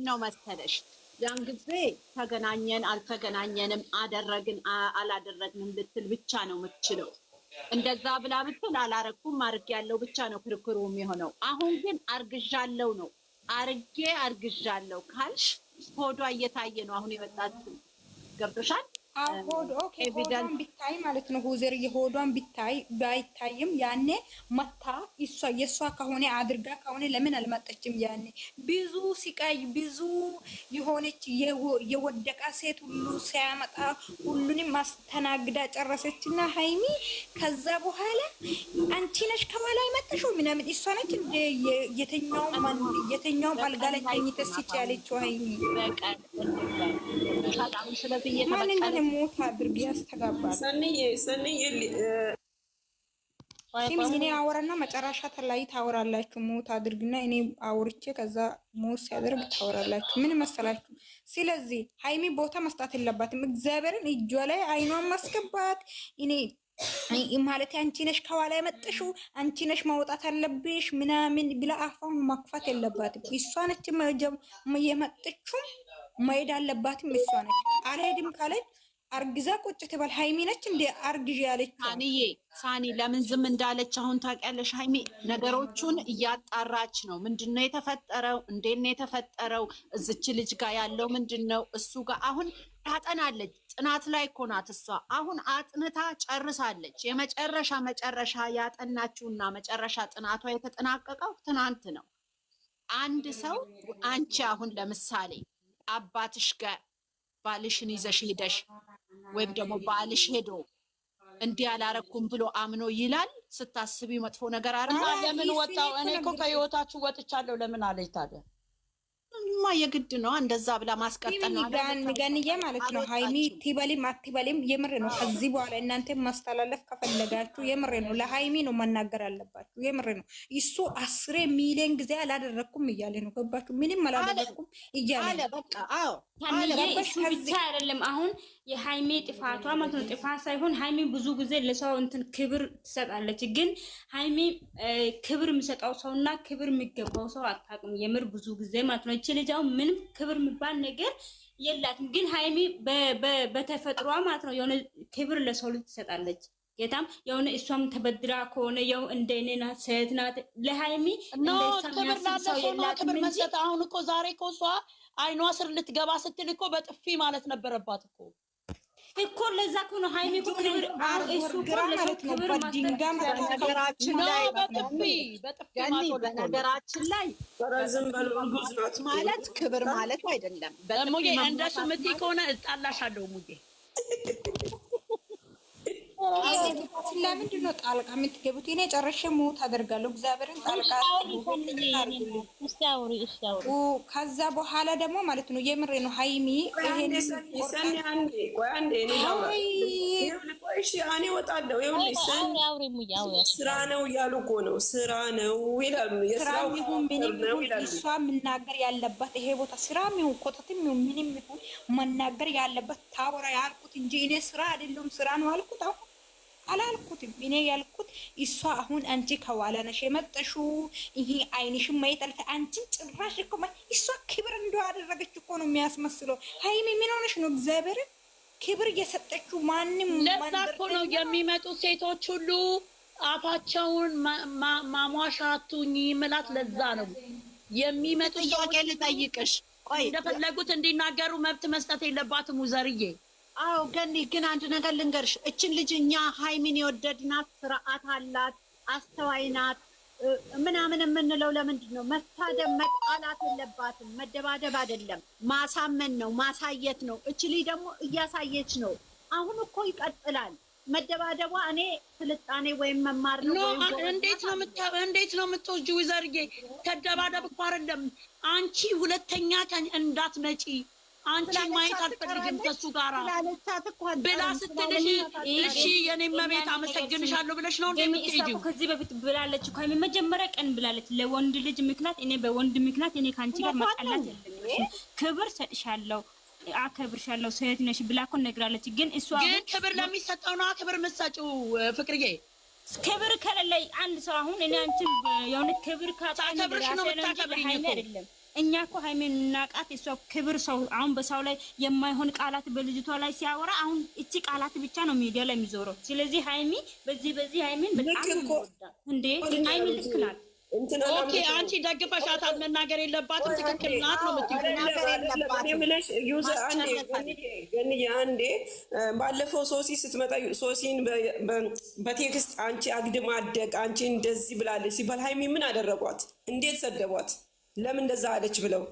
ነው መሰለሽ ያን ጊዜ ተገናኘን አልተገናኘንም አደረግን አላደረግንም ልትል ብቻ ነው የምትችለው። እንደዛ ብላ ብትል አላረኩም አርጌያለሁ ብቻ ነው ክርክሩ የሚሆነው። አሁን ግን አርግዣለሁ ነው። አርግዣለሁ ካልሽ ሆዷ እየታየ ነው አሁን የመጣችው። ገብቶሻል? ሆድ ኦኬ ሆዷን ቢታይ ማለት ነው። ሁዘር የሆዷን ቢታይ ባይታይም ያኔ መታ እሷ የሷ ከሆነ አድርጋ ከሆነ ለምን አልመጣችም? ያኔ ብዙ ሲቃይ ብዙ የሆነች የወደቃ ሴት ሁሉ ሲያመጣ ሁሉንም ማስተናግዳ ጨረሰችና ሃይሚ ከዛ በኋላ አንቺ ነሽ ከኋላ የመጣሽው ምናምን እሷ ነች እንደ የተኛውም አልጋ ላይ ተኝተሽ ያለችው ሃይሚ ስለዚህ ሞት አድርግ ያስተጋባል። ሰንዬ እኔ አወራና መጨረሻ ተላይ ታወራላችሁ። ሞት አድርግና እኔ አውርቼ ከዛ ሞት ሲያደርግ ታወራላችሁ። ምን መሰላችሁ? ስለዚህ ሃይሚ ቦታ መስጣት የለባትም። እግዚአብሔርን እጇ ላይ አይኗን ማስገባት እኔ ማለት አንቺ ነሽ ከኋላ የመጣሽው አንቺ ነሽ ማውጣት አለብሽ ምናምን ብላ አፋን ማክፋት የለባትም። እሷ ነች የመጣችው መሄድ አለባትም እሷ ነች። አልሄድም ካለች አርግዛ ቁጭ ትበል። ሃይሚ ነች እንደ አርግዥ ያለችው። ሳኒ ለምን ዝም እንዳለች አሁን ታውቂያለሽ? ሃይሚ ነገሮቹን እያጣራች ነው። ምንድነው የተፈጠረው? እንዴት ነው የተፈጠረው? እዚች ልጅ ጋር ያለው ምንድነው? እሱ ጋር አሁን ታጠናለች። ጥናት ላይ እኮ ናት እሷ። አሁን አጥንታ ጨርሳለች። መጨረሻ ያጠናችውና መጨረሻ ጥናቷ የተጠናቀቀው ትናንት ነው። አንድ ሰው አንቺ አሁን ለምሳሌ አባትሽ ጋር ባልሽን ይዘሽ ሄደሽ ወይም ደግሞ ባልሽ ሄዶ እንዲህ አላረኩም ብሎ አምኖ ይላል። ስታስቢ መጥፎ ነገር አረጋ ለምን ወጣው? እኔ እኮ ከህይወታችሁ ወጥቻለሁ ለምን አለች ታዲያ? የግድ ነው እንደዛ ብላ ማስቀጠል ነው። ገንዬ ማለት ነው። ሃይሚ ትበሊም አትበሊም የምር ነው። ከዚህ በኋላ እናንተ ማስተላለፍ ከፈለጋችሁ የምር ነው። ለሃይሚ ነው መናገር አለባችሁ። የምር ነው። እሱ 10 ሚሊዮን ጊዜ አላደረኩም እያለ ነው። ገባችሁ? ምንም አላደረኩም እያለ በቃ አዎ እሱ ብቻ አይደለም። አሁን የሃይሚ ጥፋቷ ማለት ነው። ጥፋት ሳይሆን ሃይሚ ብዙ ጊዜ ለሰው እንትን ክብር ትሰጣለች። ግን ሃይሚ ክብር የሚሰጠው ሰውና ክብር የሚገባው ሰው አታውቅም። የምር ብዙ ጊዜ ማለት ነው። እቺ ልጅ አሁን ምንም ክብር የሚባል ነገር የላትም። ግን ሃይሚ በተፈጥሯ ማለት ነው የሆነ ክብር ለሰው ልጅ ትሰጣለች። ጌታም የሆነ እሷም ተበድራ ከሆነ ያው እንደኔ ናት፣ ሴት ናት። ለሃይሚ ክብር ላለው ሰው ነው ክብር መስጠት። አሁን እኮ ዛሬ እኮ እሷ አይኗ ስር ልትገባ ስትል እኮ በጥፊ ማለት ነበረባት እኮ ለዛ እኮ ነው ሃይሚ እኮ ክብር እሱ ማለት ነው። በድንጋም በነገራችን ላይ በጥፊ በነገራችን ላይ ማለት ክብር ማለት አይደለም። ሙጌ እንደሱ የምትይ ከሆነ እጣላሻለሁ ሙጌ። ለምንድን ነው ጣልቃ የምትገቡት? እኔ ጨርሼ ሞት አደርጋለሁ። እግዚአብሔርን ጣልቃ ከዛ በኋላ ደግሞ ማለት ነው የምሬ ነው ሃይሚ ይሄን ስራ ነው እያሉ እኮ ነው። ስራ ነው ይላሉ። እሷ መናገር ያለባት ይሄ ቦታ ስራም ይሁን ኮተትም ይሁን ምንም ይሁን መናገር ያለበት ታወራ ያልኩት እንጂ እኔ ስራ አይደለም ስራ ነው አልኩት። አሁን አላልኩትም። እኔ ያልኩት እሷ አሁን አንቺ ከኋላ ነሽ የመጣሽው ይሄ አይንሽም ማየት አልፈ አንቺን ጭራሽ እኮ እሷ ክብር እንደው አደረገች እኮ ነው የሚያስመስለው። ሃይሚ ምን ሆነሽ ነው? እግዚአብሔር ክብር እየሰጠችው ማንም ለዛ እኮ ነው የሚመጡ ሴቶች ሁሉ አፋቸውን ማሟሻቱኝ ምላት። ለዛ ነው የሚመጡ ጥያቄ ልጠይቅሽ። ቆይ እንደፈለጉት እንዲናገሩ መብት መስጠት የለባትም ሙዘርዬ። አዎ ገኒ ግን አንድ ነገር ልንገርሽ። እችን ልጅ እኛ ሃይሚን የወደድናት ስርዓት አላት፣ አስተዋይ ናት ምናምን የምንለው ለምንድን ነው? መሳደብ መጣላት የለባትም። መደባደብ አይደለም፣ ማሳመን ነው፣ ማሳየት ነው። እች ልጅ ደግሞ እያሳየች ነው። አሁን እኮ ይቀጥላል መደባደቧ። እኔ ስልጣኔ ወይም መማር ነው። እንዴት ነው የምትወጂው? ዘርዬ ተደባደብ እኮ አይደለም። አንቺ ሁለተኛ እንዳትመጪ አንቺ ማየት አልፈልግም ከሱ ጋራ ብላ ስትልሽ እሺ የኔ መቤት አመሰግንሻለሁ ብለሽ ነው እንደምትሄጂው። ከዚህ በፊት ብላለች እኮ መጀመሪያ ቀን ብላለች። ለወንድ ልጅ ምክንያት እኔ በወንድ ምክንያት እኔ ካንቺ ጋር መጣላት የለብኝም፣ ክብር ሰጥሻለሁ፣ አከብርሻለሁ፣ ሴት ነሽ ብላ እኮ ነግራለች። ግን እሷ ግን ክብር ለሚሰጠው ነው ክብር የምትሰጪው ፍቅርዬ። ክብር ከሌለ አንድ ሰው አሁን እኔ አንቺ የሆነ ክብር ካጣኝ ነው የምታከብሪኝ እኮ እኛ እኮ ሃይሜን እናቃት እሷ ክብር ሰው አሁን በሰው ላይ የማይሆን ቃላት በልጅቷ ላይ ሲያወራ አሁን እቺ ቃላት ብቻ ነው ሚዲያ ላይ የሚዞረው። ስለዚህ ሃይሚ በዚህ ሃይሚን በጣም እንዴ ሃይሚ ልክ ናት። ኦኬ አንቺ ደግፈሻታል። መናገር የለባትም ትክክል ናት ነው አንዴ ባለፈው ሶሲ ስትመጣ ሶሲን በቴክስት አንቺ አግድም አደግ አንቺ እንደዚህ ብላለች ሲባል ሃይሚ ምን አደረጓት? እንዴት ሰደቧት? ለምን እንደዛ አለች ብለው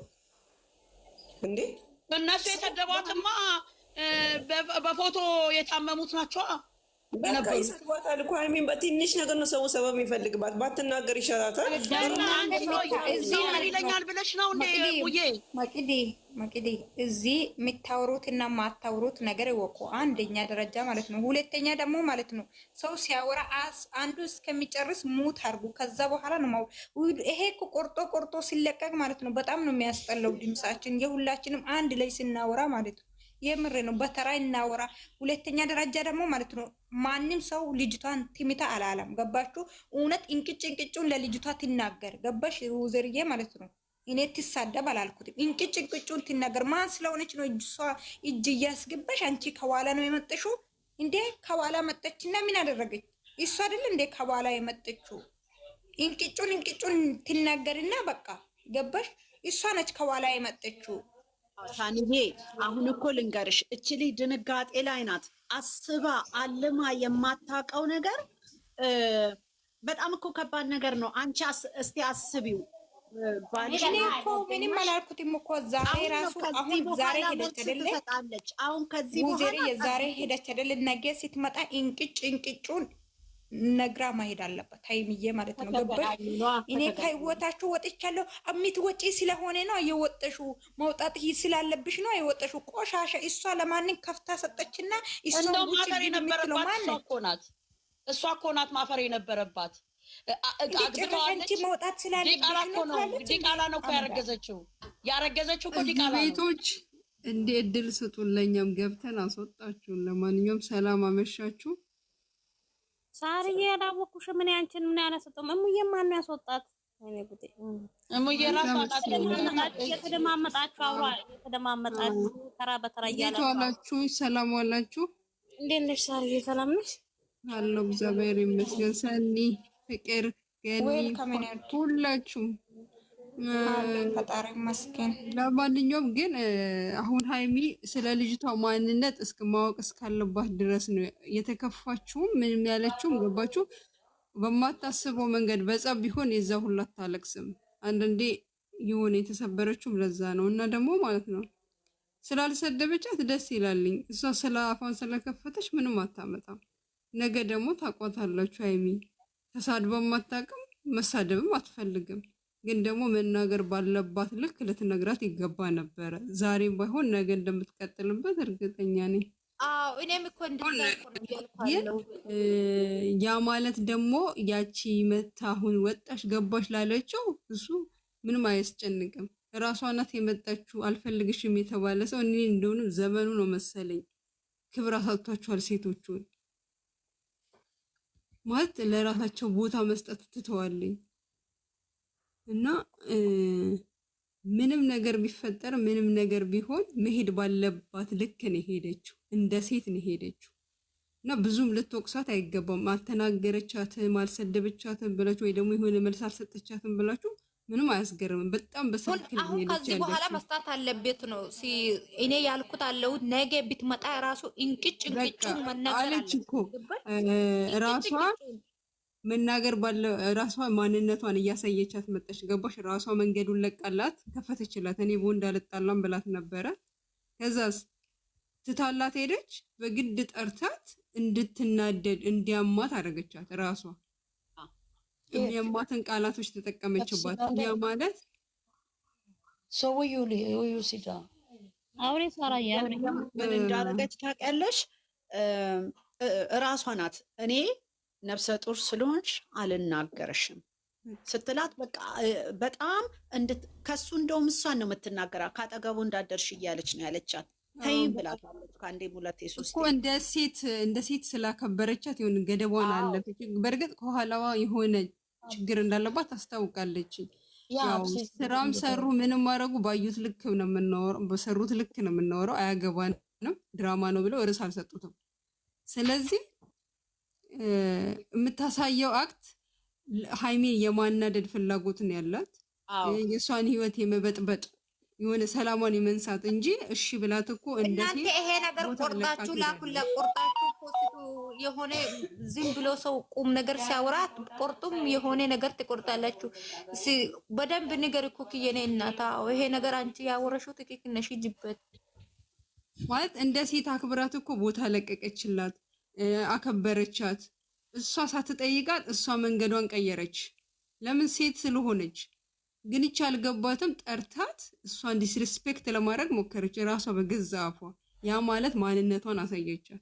እንዴ? እነሱ የሰደቧትማ በፎቶ የታመሙት ናቸው። በቃ ይሰድቧታል እኮ ሃይሚን በትንሽ ነገር ነው ሰው ሰበብ የሚፈልግባት። ባትናገር ይሻላታል። ይለኛል ብለሽ ነው እንዴ? መቅዲ እዚህ የምታወሩትና ማታወሩት ነገር ይወቁ። አንደኛ ደረጃ ማለት ነው። ሁለተኛ ደግሞ ማለት ነው ሰው ሲያወራ አንዱ እስከሚጨርስ ሙት አርጉ። ከዛ በኋላ ነው ይሄ እኮ ቆርጦ ሲለቀቅ ማለት ነው በጣም ነው የሚያስጠላው ድምጻችን የሁላችንም አንድ ላይ ስናወራ ማለት ነው። የምሬ ነው። በተራ እናወራ። ሁለተኛ ደረጃ ደግሞ ማለት ነው ማንም ሰው ልጅቷን ትምታ አላለም። ገባችሁ? እውነት እንቅጭን ለልጅቷ ትናገር። ገባሽ? ዘርዬ ማለት ነው እኔ ትሳደብ አላልኩትም። እንቅጭን ትናገር። ማን ስለሆነች ነው እጅ እያስገባሽ? አንቺ ከኋላ ነው የመጠሽው እንዴ? ከኋላ መጠችና ምን አደረገች? እሱ አይደል እንዴ ከኋላ የመጠችው? እንቅጩን ትናገርና በቃ ገባሽ? እሷ ነች ከኋላ የመጠችው። ሳኒዬ አሁን እኮ ልንገርሽ፣ እቺ ልጅ ድንጋጤ ላይ ናት። አስባ አልማ የማታውቀው ነገር በጣም እኮ ከባድ ነገር ነው። አንቺ እስቲ አስቢው። እኔ እኮ ምንም አላልኩትም እኮ ዛሬ ራሱ አሁን ዛሬ ሄደች አይደለ? አሁን ከዚህ በኋላ ዛሬ ሄደች አይደለ? ነገ ስትመጣ እንቅጩን ነግራ ማሄድ አለበት ሃይሚዬ ማለት ነው። ገባሽ? እኔ ከህይወታችሁ ወጥቻለሁ። እምትወጪ ስለሆነ ነው የወጣሹ። መውጣት ስላለብሽ ነው የወጣሹ። ቆሻሻ እሷ ለማንን ከፍታ ሰጠችና እሷ ማፈር የነበረባት እሷ እኮ ናት ማፈር የነበረባት። አንቺ መውጣት ስላለብሽ ነው። ዲቃላ ነው እኮ ያረገዘችው እኮ ዲቃላ ነው። ቤቶች እንደ እድል ስጡን፣ ለኛም ገብተን አስወጣችሁን። ለማንኛውም ሰላም አመሻችሁ። ሳርዬ ያላወኩሽ ምን ያንቺን ምን ያነሰጠም እሙዬ ማን ያስወጣት? እኔ ጉዴ እሙዬ ራሷ የተደማመጣችሁ አውራ የተደማመጣችሁ ተራ በተራ ያላችሁ ሰላም ዋላችሁ። እንዴት ነሽ ሳርዬ? ሰላም ነሽ? አለሁ እግዚአብሔር ይመስገን። ሰኒ ፍቅር ገኒ ሁላችሁ ፈጣሪ ይመስገን። ለማንኛውም ግን አሁን ሃይሚ ስለ ልጅቷ ማንነት እስከ ማወቅ እስካለባት ድረስ ነው የተከፋችሁም ምንም ያለችውም። ገባችሁ? በማታስበው መንገድ በጸብ ቢሆን የዛ ሁላ አታለቅስም። አንዳንዴ ይሁን የተሰበረችውም ለዛ ነው። እና ደግሞ ማለት ነው ስላልሰደበቻት ደስ ይላልኝ። እሷ ስለ አፏን ስለከፈተች ምንም አታመጣም። ነገ ደግሞ ታቋታላችሁ። ሃይሚ ተሳድበም አታውቅም፣ መሳደብም አትፈልግም። ግን ደግሞ መናገር ባለባት ልክ ልትነግራት ይገባ ነበረ። ዛሬም ባይሆን ነገ እንደምትቀጥልበት እርግጠኛ ነኝ። አዎ እኔም እኮ ያ ማለት ደግሞ ያቺ መታ አሁን ወጣሽ ገባሽ ላለችው እሱ ምንም አያስጨንቅም። ራሷ ናት የመጣችው። አልፈልግሽም የተባለ ሰው እኔ እንደሆነ ዘመኑ ነው መሰለኝ ክብር አሳጥቷቸዋል። ሴቶቹን ማለት ለራሳቸው ቦታ መስጠት ትተዋለኝ። እና ምንም ነገር ቢፈጠር ምንም ነገር ቢሆን መሄድ ባለባት ልክ ነው ሄደችው። እንደ ሴት ነው ሄደችው። እና ብዙም ልትወቅሳት አይገባም። አልተናገረቻትም፣ አልሰደበቻትም ብላችሁ ወይ ደግሞ የሆነ መልስ አልሰጠቻትም ብላችሁ ምንም አያስገርምም። በጣም በስልክል አሁን ከዚህ በኋላ መስጣት አለበት ነው እኔ ያልኩት አለው። ነገ ብትመጣ ራሱ እንቅጭ መናገር አለች እኮ ራሷ መናገር ባለ ራሷ ማንነቷን እያሳየቻት መጣች። ገባሽ? ራሷ መንገዱን ለቃላት ከፈተችላት። እኔ ቦንድ አልጣላም ብላት ነበረ። ከዛስ ትታላት ሄደች። በግድ ጠርታት እንድትናደድ እንዲያማት አደረገቻት። ራሷ የሚያማትን ቃላቶች ተጠቀመችባት። ያ ማለት ሰውዩ ሲዳ አውሬ ሳራዬ አውሬ ምን እንዳደረገች ታውቂያለሽ? ራሷ ናት እኔ ነፍሰ ጡር ስለሆንሽ አልናገርሽም ስትላት በቃ በጣም ከሱ እንደውም እሷን ነው የምትናገራ። ካጠገቡ እንዳደርሽ እያለች ነው ያለቻት። ተይ ብላታለች ከአንዴ ሁለቴ ሶስቴ እኮ እንደ ሴት ስላከበረቻት የሆነ ገደቧን አለፈች። በእርግጥ ከኋላዋ የሆነ ችግር እንዳለባት ታስታውቃለች። ያው ስራም ሰሩ ምንም ማድረጉ ባዩት ልክ ነው የምናወራው፣ በሰሩት ልክ ነው የምናወራው። አያገባንም ድራማ ነው ብለው ርዕስ አልሰጡትም። ስለዚህ የምታሳየው አክት ሃይሚን የማናደድ ፍላጎት ነው ያላት፣ የሷን ህይወት የመበጥበጥ የሆነ ሰላሟን የመንሳት እንጂ እሺ ብላት እኮ እናንተ ይሄ ነገር ቆርጣችሁ ላኩለት፣ ቆርጣችሁ ፖስቱ የሆነ ዝም ብሎ ሰው ቁም ነገር ሲያወራት ቆርጡም የሆነ ነገር ትቆርጣላችሁ። በደንብ ነገር እኮ ከየኔ እናታ ይሄ ነገር አንቺ ያወረሽው ትክክል ነሽ። ሂጂበት ማለት እንደ ሴት አክብራት እኮ ቦታ ለቀቀችላት፣ አከበረቻት። እሷ ሳትጠይቃት እሷ መንገዷን ቀየረች። ለምን? ሴት ስለሆነች። ግን ይቻ አልገባትም። ጠርታት እሷን ዲስሪስፔክት ለማድረግ ሞከረች ራሷ በገዛ አፏ። ያ ማለት ማንነቷን አሳየቻት።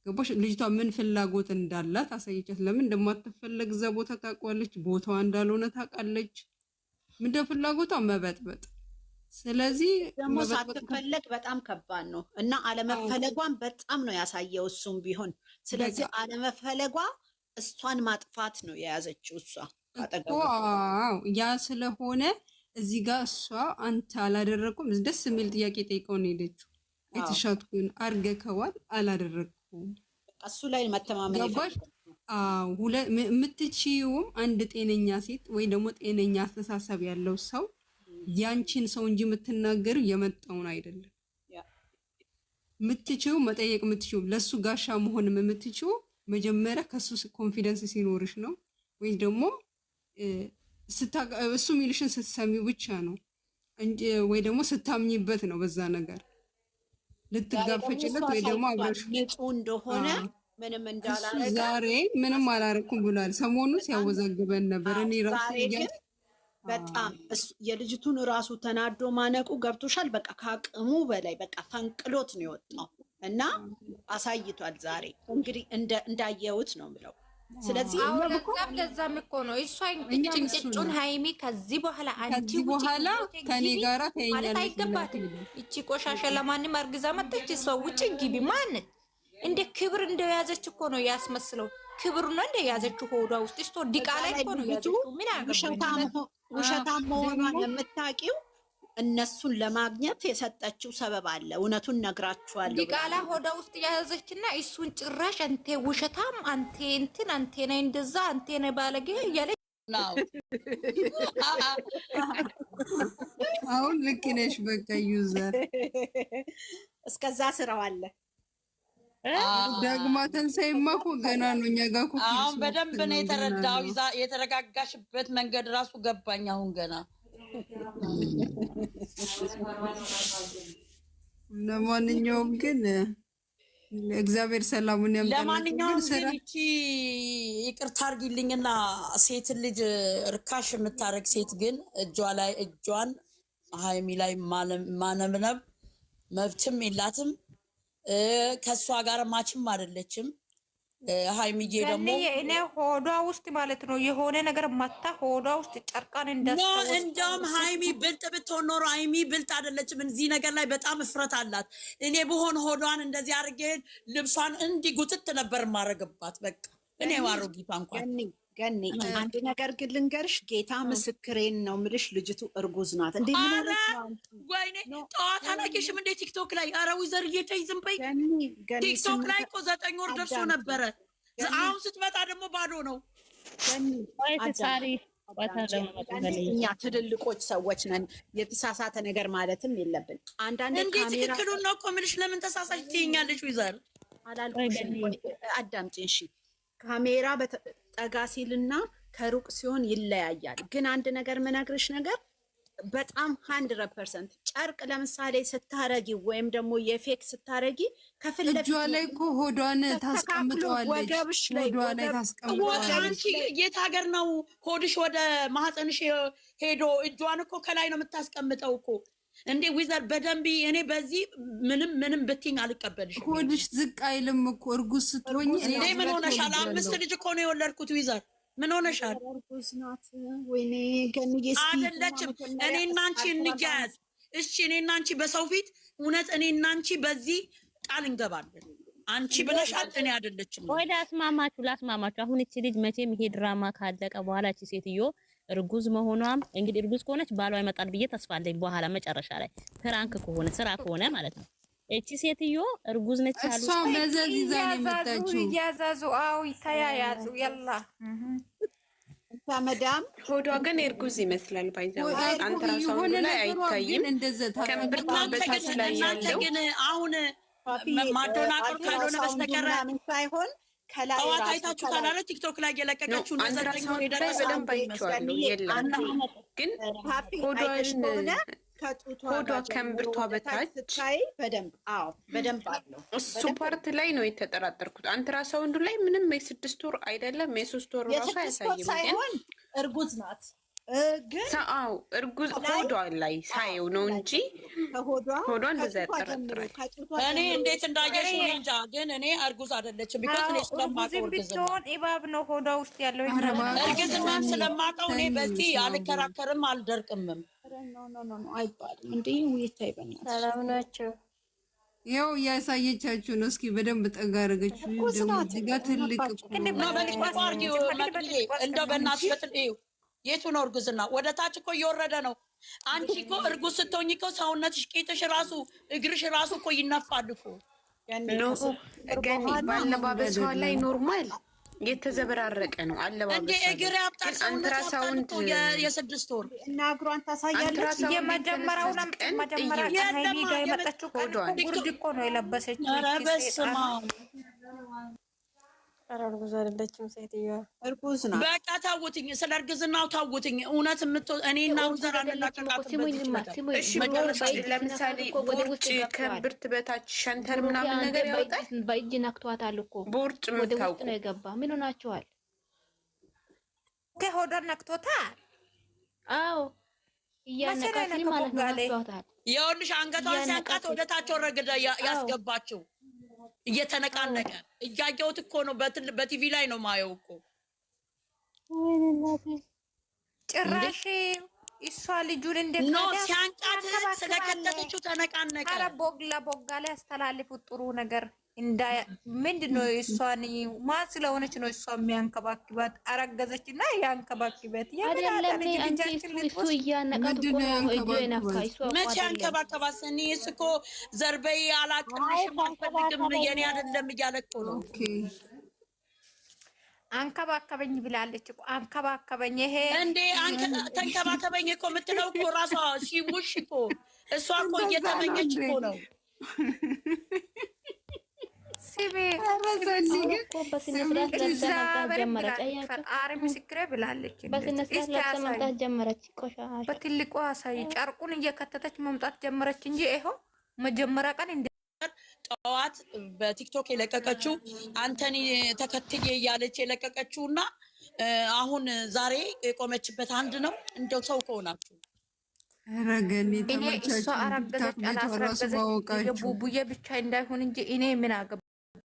ገባሽ? ልጅቷ ምን ፍላጎት እንዳላት አሳየቻት። ለምን እንደማትፈለግ እዛ ቦታ ታውቃለች። ቦታዋ እንዳልሆነ ታውቃለች። ምንድነው ፍላጎቷ? መበጥበጥ። ስለዚህ ደግሞ ሳትፈለግ በጣም ከባድ ነው እና አለመፈለጓን በጣም ነው ያሳየው እሱም ቢሆን። ስለዚህ አለመፈለጓ እሷን ማጥፋት ነው የያዘችው እሷ እኮ። ያ ስለሆነ እዚህ ጋር እሷ አንተ አላደረኩም ደስ የሚል ጥያቄ ጠይቀው ነው ሄደችው። የተሻትኩን አርገከዋል አላደረኩም እሱ ላይ መተማመን ይፈልጋል። የምትችይውም አንድ ጤነኛ ሴት ወይ ደግሞ ጤነኛ አስተሳሰብ ያለው ሰው ያንቺን ሰው እንጂ የምትናገሩ የመጣውን አይደለም። የምትችይው መጠየቅ የምትችይው ለሱ ጋሻ መሆንም የምትችይው መጀመሪያ ከሱ ኮንፊደንስ ሲኖርሽ ነው፣ ወይ ደግሞ እሱ ሚልሽን ስትሰሚው ብቻ ነው እንጂ ወይ ደግሞ ስታምኝበት ነው። በዛ ነገር ልትጋፈጭለት ወይ ደግሞ አብረሽ ንጹህ እንደሆነ ምንም እንዳላረገ ዛሬ ምንም አላረኩም ብሏል። ሰሞኑ ሲያወዛግበን ነበር። እኔ ራሱ በጣም የልጅቱን ራሱ ተናዶ ማነቁ ገብቶሻል። በቃ ከአቅሙ በላይ በቃ ፈንቅሎት ነው የወጣው እና አሳይቷል። ዛሬ እንግዲህ እንዳየሁት ነው ምለው። ስለዚህ ለዛም እኮ ነው እሷ እንጭንጭጩን ሃይሚ ከዚህ በኋላ አንቺ በኋላ ከኔ ጋራ ማለት አይገባትም። እቺ ቆሻሻ ለማንም አርግዛ መጣች። ሰው ውጭ ግቢ ማን እንደ ክብር እንደያዘች እኮ ነው ያስመስለው። ክብር ነው እንደያዘችው ሆዷ ውስጥ እስቶ ዲቃላ እኮ ነው ያዘችው። ምን አገባኝ? ውሸታም መሆኗን የምታውቂው እነሱን ለማግኘት የሰጠችው ሰበብ አለ። እውነቱን ነግራችኋለሁ። ዲቃላ ሆዷ ውስጥ ያዘችና እሱን ጭራሽ አንተ ውሸታም፣ አንተ እንትን፣ አንተ ነህ እንደዛ፣ አንተ ነህ ባለጌ እያለ ነው። አሁን ልክ ነሽ። በቃ ዩዘር እስከዛ ስራው አለ። ደግማ ተንሳይማ እኮ ገና ነው እኛ ጋር እኮ አሁን በደንብ ነው የተረዳው። የተረጋጋሽበት መንገድ ራሱ ገባኝ አሁን ገና። ለማንኛውም ግን እግዚአብሔር ሰላሙን ያምጣልን። ለማንኛውም ግን እቺ ይቅርታ አድርጊልኝና ሴት ልጅ ርካሽ የምታረግ ሴት ግን እጇን ሃይሚ ላይ ማነብነብ መብትም የላትም። ከሷ ጋር ማችም አይደለችም። ሃይሚዬ ደግሞ እኔ ሆዷ ውስጥ ማለት ነው የሆነ ነገር ማታ ሆዷ ውስጥ ጨርቃን እንደውም ሃይሚ ብልጥ ብትሆን ኖሮ ሃይሚ ብልጥ አይደለችም። እዚህ ነገር ላይ በጣም እፍረት አላት። እኔ ብሆን ሆዷን እንደዚህ አድርጌ ልብሷን እንዲህ ጉትት ነበር ማረግባት። በቃ እኔ ዋሮጊቷ እንኳን ገኒ አንድ ነገር ግን ልንገርሽ፣ ጌታ ምስክሬን ነው ምልሽ፣ ልጅቱ እርጉዝ ናት። እንዴ ምን ወይኔ ጠዋት አላየሽም እንዴ ቲክቶክ ላይ? ኧረ ዊዘር እየተይዝም በይ። ቲክቶክ ላይ እኮ 9 ወር ደርሶ ነበረ። አሁን ስትመጣ ደግሞ ባዶ ነው። እኛ ትልልቆች ሰዎች ነን፣ የተሳሳተ ነገር ማለትም የለብን። አንዳንድ እንዴ ትክክሉን ነው እኮ ምልሽ። ለምን ተሳሳች ትይኛለሽ? ዊዘር አላልኩሽም? አዳምጪኝ እሺ። ካሜራ ጠጋ ሲልና ከሩቅ ሲሆን ይለያያል። ግን አንድ ነገር ምነግርሽ ነገር በጣም 100% ጨርቅ ለምሳሌ ስታረጊ ወይም ደግሞ የፌክ ስታረጊ ከፊት ለፊት እጇ ላይ እኮ ሆዷን ታስቀምጠዋለች። ወገብሽ ላይ ታስቀምጠዋለች። አንቺ የት ሀገር ነው ሆድሽ ወደ ማህፀንሽ ሄዶ እጇን እኮ ከላይ ነው የምታስቀምጠው እኮ እንዴ ዊዘር በደንብ እኔ በዚህ ምንም ብትይኝ አልቀበልሽም። ሆድሽ ዝቅ አይልም እኮ እርጉዝ ስትሆኝ። እንዴ ምን ሆነሻል? 5 ልጅ እኮ ነው የወለድኩት ዊዘር ምን ሆነሻል? እርጉዝ ናት። ወይኔ ገንዬ አይደለችም። እኔና አንቺ እንያዝ እሺ። እኔና አንቺ በሰው ፊት እውነት እኔና አንቺ በዚህ ቃል እንገባለን። አንቺ ብለሻል፣ እኔ አይደለችም። ወይ ላስማማችሁ። አሁን እቺ ልጅ መቼም ይሄ ድራማ ካለቀ በኋላ እቺ ሴትዮ እርጉዝ መሆኗም እንግዲህ እርጉዝ ከሆነች ባሏ ይመጣል ብዬ ተስፋ አለኝ። በኋላ መጨረሻ ላይ ፕራንክ ከሆነ ስራ ከሆነ ማለት ነው። እቺ ሴትዮ እርጉዝ ነች አሉ። እሷ መዘዝ ይዛ ነው የመጣችው። እያዛዙ ይተያያዙ ያላ መዳም ሆዷ ግን እርጉዝ ይመስላል። ባይዛው አንትራሳውንድ ላይ አይታይም። ከእምብርቷ በታች ላይ ያለው ግን አሁን ማዶናቆር ካልሆነ በስተቀር ሳይሆን ከላይ ጠዋት አይታችሁ ካላለ ቲክቶክ ላይ የለቀቀችው እንደዘጠኝ አንትራሳውንድ በደንብ አይቼዋለሁ። የለም ግን ሆዷ ከእምብርቷ በታች ስታይ በደንብ በደንብ አለው። እሱ ፓርት ላይ ነው የተጠራጠርኩት። አንትራሳውንዱ ላይ ምንም የ6 ወር አይደለም የ3 ወር ራሱ አያሳይም። ሳይሆን እርጉዝ ናት ግን እርጉዝ ሆዷ ላይ ሳየው ነው እንጂ ሆዷ እንደዛ ያጠራጥራል። እኔ እንዴት እንዳየሽ እንጃ፣ ግን እኔ እርጉዝ አይደለችም። ቢኮዝ እኔ ስለማውቀው ቢሆን እባብ ነው ሆዷ ውስጥ ያለው። እርግዝናን ስለማውቀው እኔ በዚህ አልከራከርም አልደርቅምም። አይባልም እንዴ ውይይት አይበናል። ሰላም ናቸው። ያው እያሳየቻችሁ ነው። እስኪ በደንብ ጠጋ አደረገችው። ደግሞ እዚህ ጋር ትልቅ እንደው በእናትሽ በትል የቱ ነው እርጉዝና? ወደ ታች እኮ እየወረደ ነው። አንቺ እኮ እርጉዝ ስትሆኝ እኮ ሰውነትሽ፣ ቂጥሽ ራሱ እግርሽ ራሱ እኮ ይነፋል እኮ። ገኒ ባለባበሷ ላይ ኖርማል የተዘበራረቀ ነው አለባበሷ። እንዴ እግር ያብጣል ሰውነት የ6 ወር እና እግሯን ታሳያለች። የመጀመሪያው መጀመሪያ ሃይሚ ጋር የመጣችው ጉርድ እኮ ነው የለበሰችው። ኧረ በስመ አብ እርጉዝ አይደለችም ሴትዮዋ፣ እርጉዝ ናት። በቃ ታውትኝ፣ ስለ እርግዝናው ታውትኝ። እውነት እኔና ዘር አንላቀቃት። ለምሳሌ ቦርጭ ከእምብርት በታች ሸንተር ምናምን ነገር ያወጣል። በእጅ ነክቷታል እኮ ቦርጭ ወደ ውስጥ ነው የገባ። ምን ሆናችኋል? ከሆዷን ነክቶታል። አዎ እያነካኝ ማለት ነው። ነክቷታል። ይኸውልሽ አንገቷን ሲያንቃት ወደ ታች ወረደ ያስገባችው እየተነቃነቀ እያየሁት እኮ ነው። በቲቪ ላይ ነው ማየው እኮ። ጭራሽ እሷ ልጁን እንዴት ነው ሲያንቃት ስለከተተችው ተነቃነቀ። ኧረ ቦጋ ላይ አስተላልፉት ጥሩ ነገር ምንድነው? እሷን ማን ስለሆነች ነው እሷ የሚያንከባክባት? አረገዘች እና ያንከባክበት እሱ እያነቃት እኮ ነው እጁ የነካ። መቼ ያንከባከባት? እኔ እኮ ዘርበይ አላቅምሽም አልፈልግም የኔ አይደለም እያለ እኮ ነው። አንከባከበኝ ብላለች እኮ አንከባከበኝ። ይሄ እንዴ ተንከባከበኝ እኮ የምትለው እኮ ራሷ ሲሙሽ እኮ እሷ እኮ እየተመኘች እኮ ነው። በትልቁ አሳይ ጨርቁን እየከተተች መምጣት ጀመረች እንጂ ይኸው መጀመሪያ ቀን ጠዋት በቲክቶክ የለቀቀችው አንተኒ ተከትዬ እያለች የለቀቀችው እና አሁን ዛሬ የቆመችበት አንድ ነው። እንደው ሰው ከሆናችሁ ረገኒ እኔ እሷ አረገዘች አላስረገዘች የቡቡዬ ብቻ እንዳይሆን እንጂ እኔ ምን አገባኝ?